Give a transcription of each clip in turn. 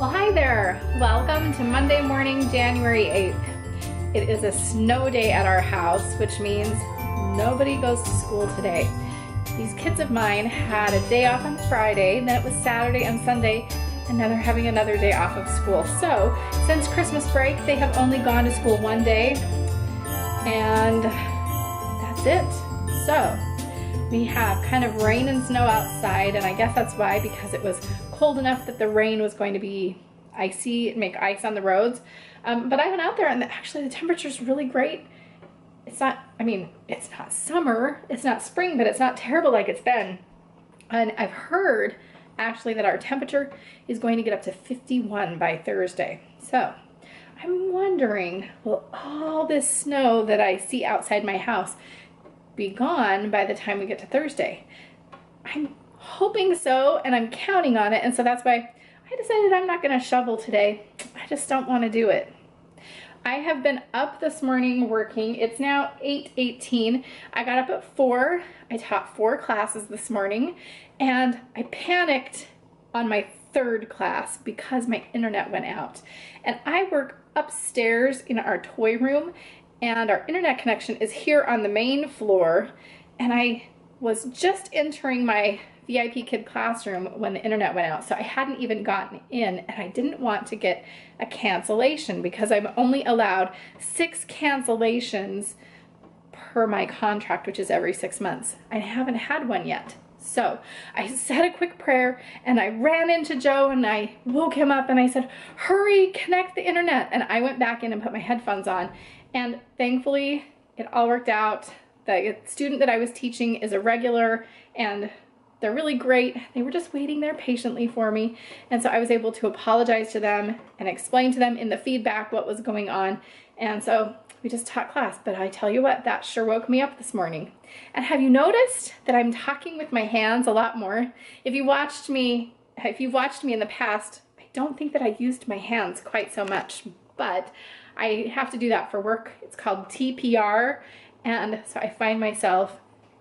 Well, hi there. Welcome to Monday morning, January 8th. It is a snow day at our house, which means nobody goes to school today. These kids of mine had a day off on Friday, and then it was Saturday and Sunday, and now they're having another day off of school. So, since Christmas break, they have only gone to school one day, and that's it. So, we have kind of rain and snow outside, and I guess that's why, because it was cold enough that the rain was going to be icy and make ice on the roads. But I went out there and actually the temperature is really great. It's not, it's not summer, it's not spring, but it's not terrible like it's been. And I've heard actually that our temperature is going to get up to 51 by Thursday. So I'm wondering, will all this snow that I see outside my house be gone by the time we get to Thursday? I'm hoping so, and I'm counting on it, and so that's why I decided I'm not going to shovel today. I just don't want to do it. I have been up this morning working. It's now 8:18. I got up at 4. I taught 4 classes this morning, and I panicked on my 3rd class because my internet went out. And I work upstairs in our toy room, and our internet connection is here on the main floor, and I was just entering my VIPKID classroom when the internet went out, so I hadn't even gotten in, and I didn't want to get a cancellation because I'm only allowed 6 cancellations per my contract, which is every 6 months. I haven't had one yet. So I said a quick prayer and I ran into Joe and I woke him up and I said, hurry, connect the internet. And I went back in and put my headphones on, and thankfully it all worked out. The student that I was teaching is a regular, and they're really great. They were just waiting there patiently for me. And so I was able to apologize to them and explain to them in the feedback what was going on. And so we just taught class. But I tell you what, that sure woke me up this morning. And have you noticed that I'm talking with my hands a lot more? If you've watched me in the past, I don't think that I used my hands quite so much. But I have to do that for work. It's called TPR. And so I find myself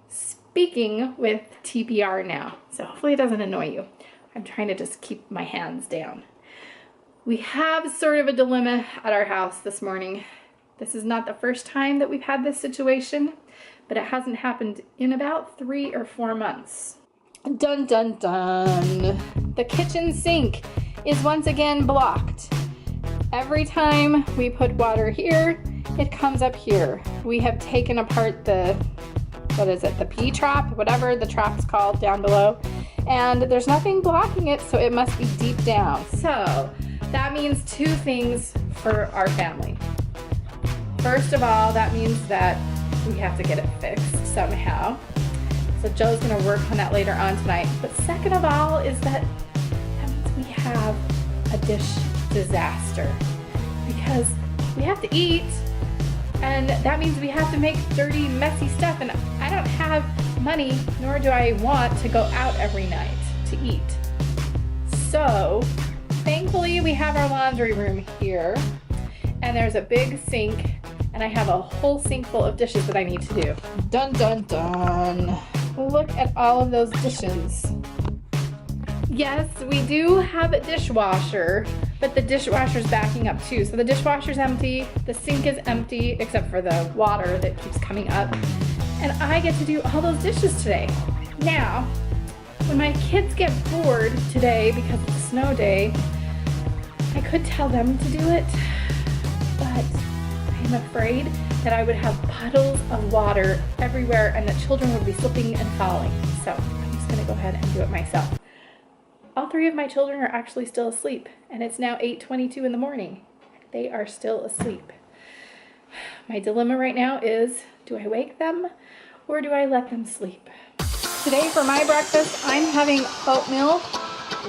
speaking with TPR now. So hopefully it doesn't annoy you. I'm trying to just keep my hands down. We have sort of a dilemma at our house this morning. This is not the first time that we've had this situation, but it hasn't happened in about 3 or 4 months. Dun dun dun. The kitchen sink is once again blocked. Every time we put water here, it comes up here. We have taken apart the P-trap, whatever the trap's called down below, and there's nothing blocking it, so it must be deep down. So that means 2 things for our family. First of all, that means that we have to get it fixed somehow. So Joe's gonna work on that later on tonight. But second of all is that means we have a dish disaster, because we have to eat, and that means we have to make dirty, messy stuff, and I don't have money, nor do I want to go out every night to eat. So, thankfully we have our laundry room here, and there's a big sink, and I have a whole sink full of dishes that I need to do. Dun dun dun. Look at all of those dishes. Yes, we do have a dishwasher, but the dishwasher's backing up too. So the dishwasher's empty, the sink is empty, except for the water that keeps coming up. And I get to do all those dishes today. Now, when my kids get bored today because it's a snow day, I could tell them to do it, but I'm afraid that I would have puddles of water everywhere and the children would be slipping and falling. So I'm just gonna go ahead and do it myself. All 3 of my children are actually still asleep, and it's now 8:22 in the morning. They are still asleep. My dilemma right now is, do I wake them or do I let them sleep? Today for my breakfast, I'm having oatmeal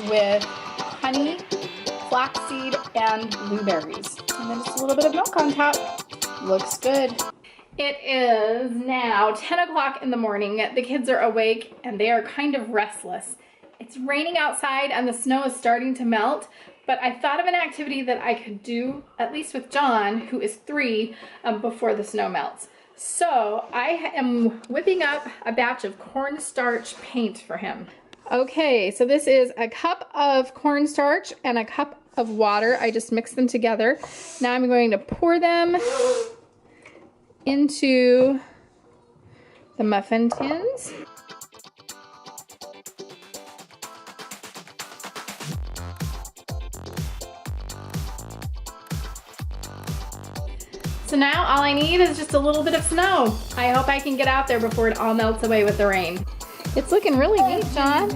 with honey, flaxseed, and blueberries. And then just a little bit of milk on top. Looks good. It is now 10 o'clock in the morning. The kids are awake and they are kind of restless. It's raining outside and the snow is starting to melt, but I thought of an activity that I could do, at least with John, who is 3, before the snow melts. So I am whipping up a batch of cornstarch paint for him. Okay, so this is a cup of cornstarch and a cup of water. I just mixed them together. Now I'm going to pour them into the muffin tins. So now all I need is just a little bit of snow. I hope I can get out there before it all melts away with the rain. It's looking really neat, John.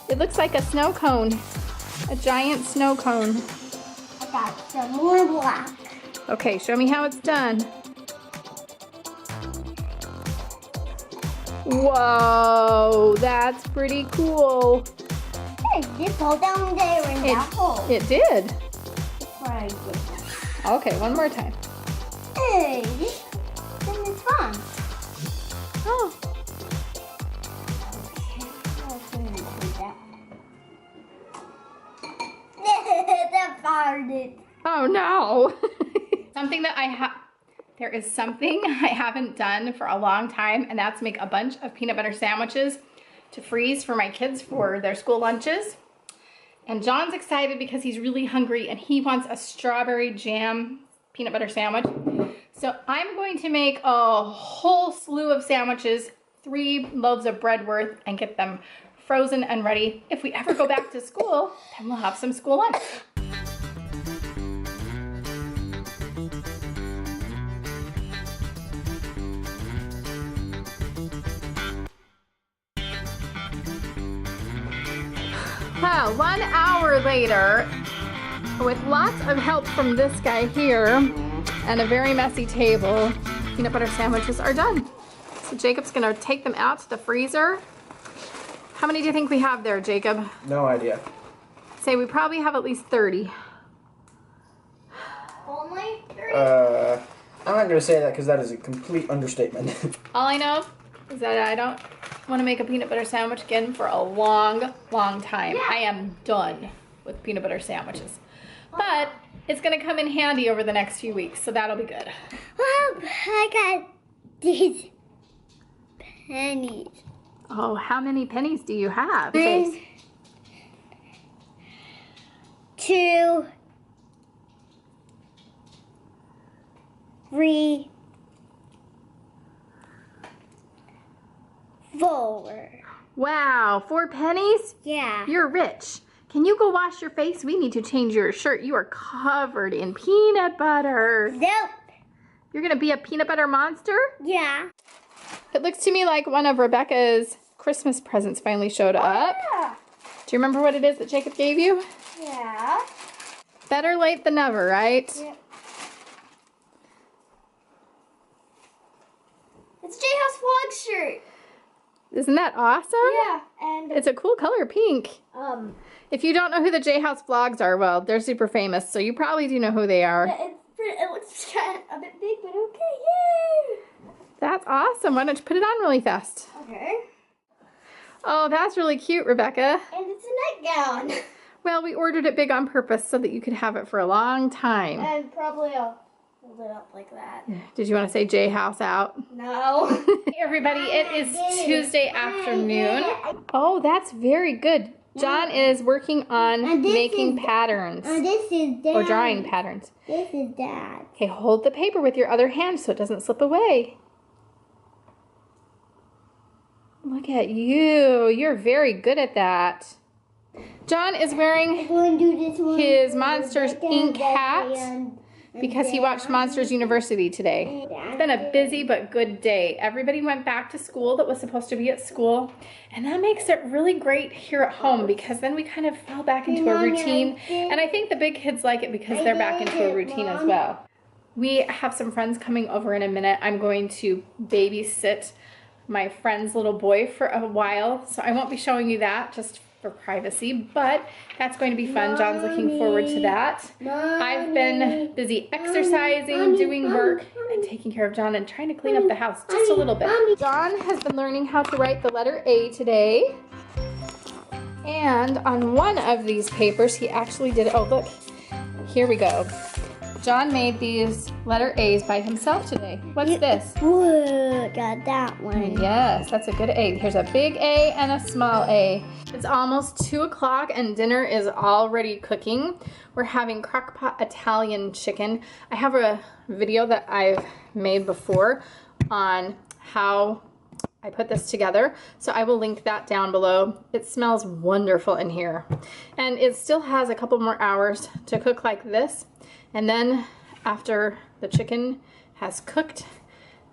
It looks like a snow cone, a giant snow cone. I got some more black. Okay, show me how it's done. Whoa, that's pretty cool. Hey, this fall down there in that hole. It did. Right. Okay, one more time. Hey, this is fun. Oh. That farted. Oh no. There is something I haven't done for a long time, and that's make a bunch of peanut butter sandwiches to freeze for my kids for their school lunches. And John's excited because he's really hungry and he wants a strawberry jam peanut butter sandwich. So I'm going to make a whole slew of sandwiches, 3 loaves of bread worth, and get them frozen and ready. If we ever go back to school, then we'll have some school lunch. Well, 1 hour later, with lots of help from this guy here and a very messy table, peanut butter sandwiches are done. So Jacob's gonna take them out to the freezer. How many do you think we have there, Jacob? No idea. Say we probably have at least 30. Only 3? I'm not gonna say that because that is a complete understatement. All I know is that I don't want to make a peanut butter sandwich again for a long, long time. Yeah. I am done with peanut butter sandwiches. But it's gonna come in handy over the next few weeks, so that'll be good. I got these pennies. Oh, how many pennies do you have? 1, 2, 3, 4. Wow, 4 pennies? Yeah. You're rich. Can you go wash your face? We need to change your shirt. You are covered in peanut butter. Nope. You're gonna be a peanut butter monster? Yeah. It looks to me like one of Rebecca's Christmas presents finally showed up. Yeah. Do you remember what it is that Jacob gave you? Yeah. Better late than never, right? Yeah. It's J-House Vlog shirt. Isn't that awesome? Yeah, and It's a cool color, pink. If you don't know who the J-House Vlogs are, well, they're super famous, so you probably do know who they are. it looks kind of a bit big, but okay, yay! That's awesome. Why don't you put it on really fast? Okay. Oh, that's really cute, Rebecca. And it's a nightgown. Well, we ordered it big on purpose so that you could have it for a long time. And probably I'll hold it up like that. Did you want to say J-House out? No. Hey everybody, it is Tuesday afternoon. Oh, that's very good. John is working on making patterns. This is Dad. Or drawing patterns. This is Dad. Okay, hold the paper with your other hand so it doesn't slip away. Look at you. You're very good at that. John is wearing his Monsters Inc. hat because he watched Monsters University today. It's been a busy but good day. Everybody went back to school that was supposed to be at school, and that makes it really great here at home because then we kind of fell back into a routine, and I think the big kids like it because they're back into a routine as well. We have some friends coming over in a minute. I'm going to babysit my friend's little boy for a while, so I won't be showing you that just for privacy, but that's going to be fun. John's looking forward to that. I've been busy exercising, doing work, and taking care of John and trying to clean up the house just a little bit. John has been learning how to write the letter A today, and on one of these papers he actually did, oh look, here we go. John made these letter A's by himself today. What's this? Whoa, got that one. Yes, that's a good A. Here's a big A and a small A. It's almost 2 o'clock and dinner is already cooking. We're having crock-pot Italian chicken. I have a video that I've made before on how I put this together, so I will link that down below. It smells wonderful in here. And it still has a couple more hours to cook like this. And then after the chicken has cooked,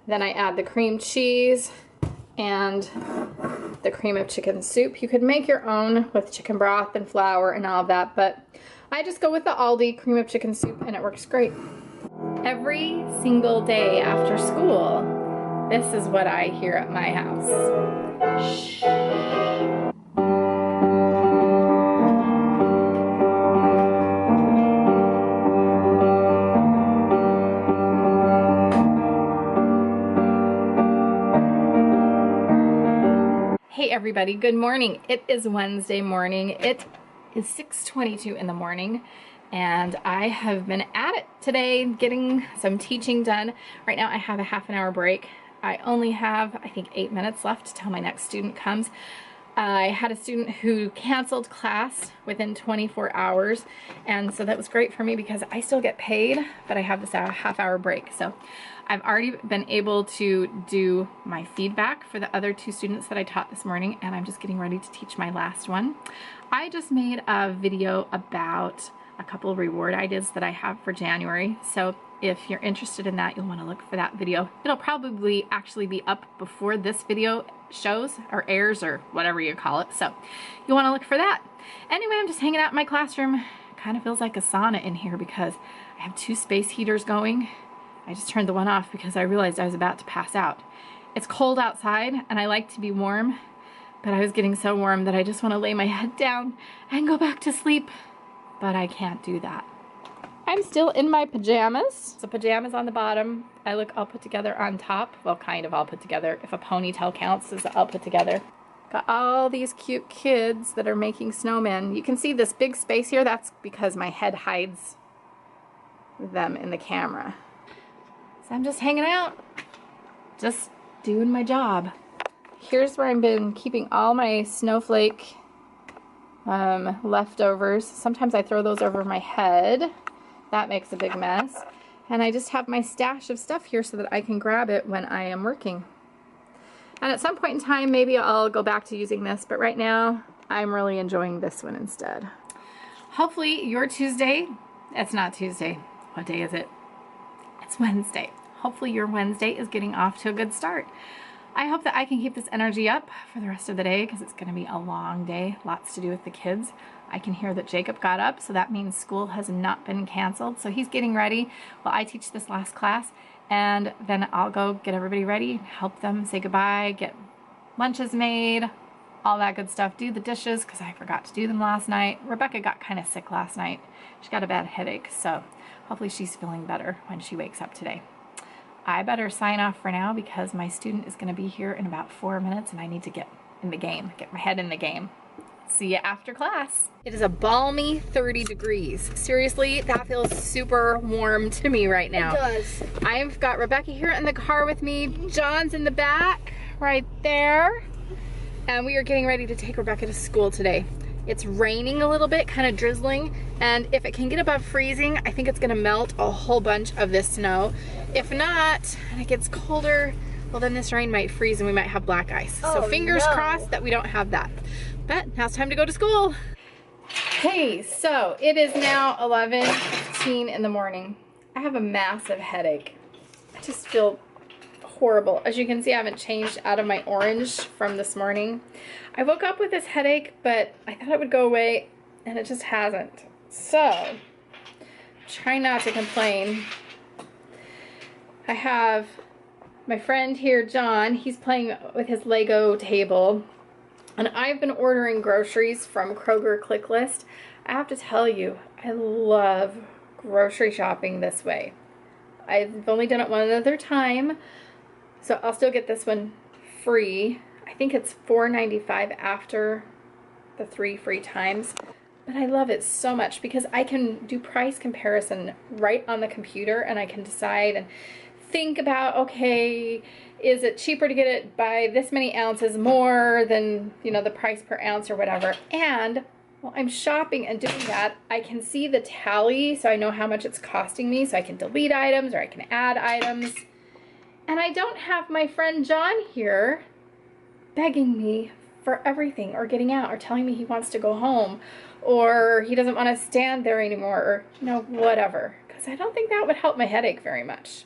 then I add the cream cheese and the cream of chicken soup. You could make your own with chicken broth and flour and all of that, but I just go with the Aldi cream of chicken soup and it works great. Every single day after school, this is what I hear at my house. Shh. Hey everybody, good morning. It is Wednesday morning. It is 6:22 in the morning. And I have been at it today getting some teaching done. Right now I have a half an hour break. I only have, I think, 8 minutes left till my next student comes. I had a student who canceled class within 24 hours, and so that was great for me because I still get paid, but I have this half hour break. So I've already been able to do my feedback for the other 2 students that I taught this morning, and I'm just getting ready to teach my last one. I just made a video about a couple of reward ideas that I have for January. So if you're interested in that, you'll want to look for that video. It'll probably actually be up before this video shows or airs or whatever you call it. So you'll want to look for that. Anyway, I'm just hanging out in my classroom. It kind of feels like a sauna in here because I have 2 space heaters going. I just turned the one off because I realized I was about to pass out. It's cold outside and I like to be warm, but I was getting so warm that I just want to lay my head down and go back to sleep. But I can't do that. I'm still in my pajamas. So pajamas on the bottom. I look all put together on top. Well, kind of all put together. If a ponytail counts as all put together. Got all these cute kids that are making snowmen. You can see this big space here. That's because my head hides them in the camera. So I'm just hanging out. Just doing my job. Here's where I've been keeping all my snowflake leftovers. Sometimes I throw those over my head. That makes a big mess. And I just have my stash of stuff here so that I can grab it when I am working. And at some point in time, maybe I'll go back to using this, but right now I'm really enjoying this one instead. Hopefully your Tuesday, it's not Tuesday. What day is it? It's Wednesday. Hopefully your Wednesday is getting off to a good start. I hope that I can keep this energy up for the rest of the day because it's going to be a long day, lots to do with the kids. I can hear that Jacob got up, so that means school has not been canceled. So he's getting ready while I teach this last class, and then I'll go get everybody ready, help them say goodbye, get lunches made, all that good stuff, do the dishes because I forgot to do them last night. Rebecca got kind of sick last night. She got a bad headache, so hopefully she's feeling better when she wakes up today. I better sign off for now because my student is going to be here in about 4 minutes and I need to get in the game, get my head in the game. See you after class. It is a balmy 30 degrees. Seriously, that feels super warm to me right now. It does. I've got Rebecca here in the car with me. John's in the back right there. And we are getting ready to take Rebecca to school today. It's raining a little bit, kind of drizzling, and if it can get above freezing, I think it's gonna melt a whole bunch of this snow. If not, and it gets colder, well then this rain might freeze and we might have black ice. So fingers crossed that we don't have that. But now it's time to go to school. Hey, so it is now 11:15 in the morning. I have a massive headache. I just feel horrible. As you can see, I haven't changed out of my orange from this morning. I woke up with this headache, but I thought it would go away, and it just hasn't. So, try not to complain. I have my friend here, John. He's playing with his Lego table, and I've been ordering groceries from Kroger Click List. I have to tell you, I love grocery shopping this way. I've only done it one other time, so I'll still get this one free. I think it's $4.95 after the 3 free times. but I love it so much because I can do price comparison right on the computer, and I can decide and think about, okay, is it cheaper to get it by this many ounces more than, you know, the price per ounce or whatever. And while I'm shopping and doing that, I can see the tally, so I know how much it's costing me, so I can delete items or I can add items. And I don't have my friend John here begging me for everything, or getting out, or telling me he wants to go home, or he doesn't want to stand there anymore, or, you know, whatever. Because I don't think that would help my headache very much.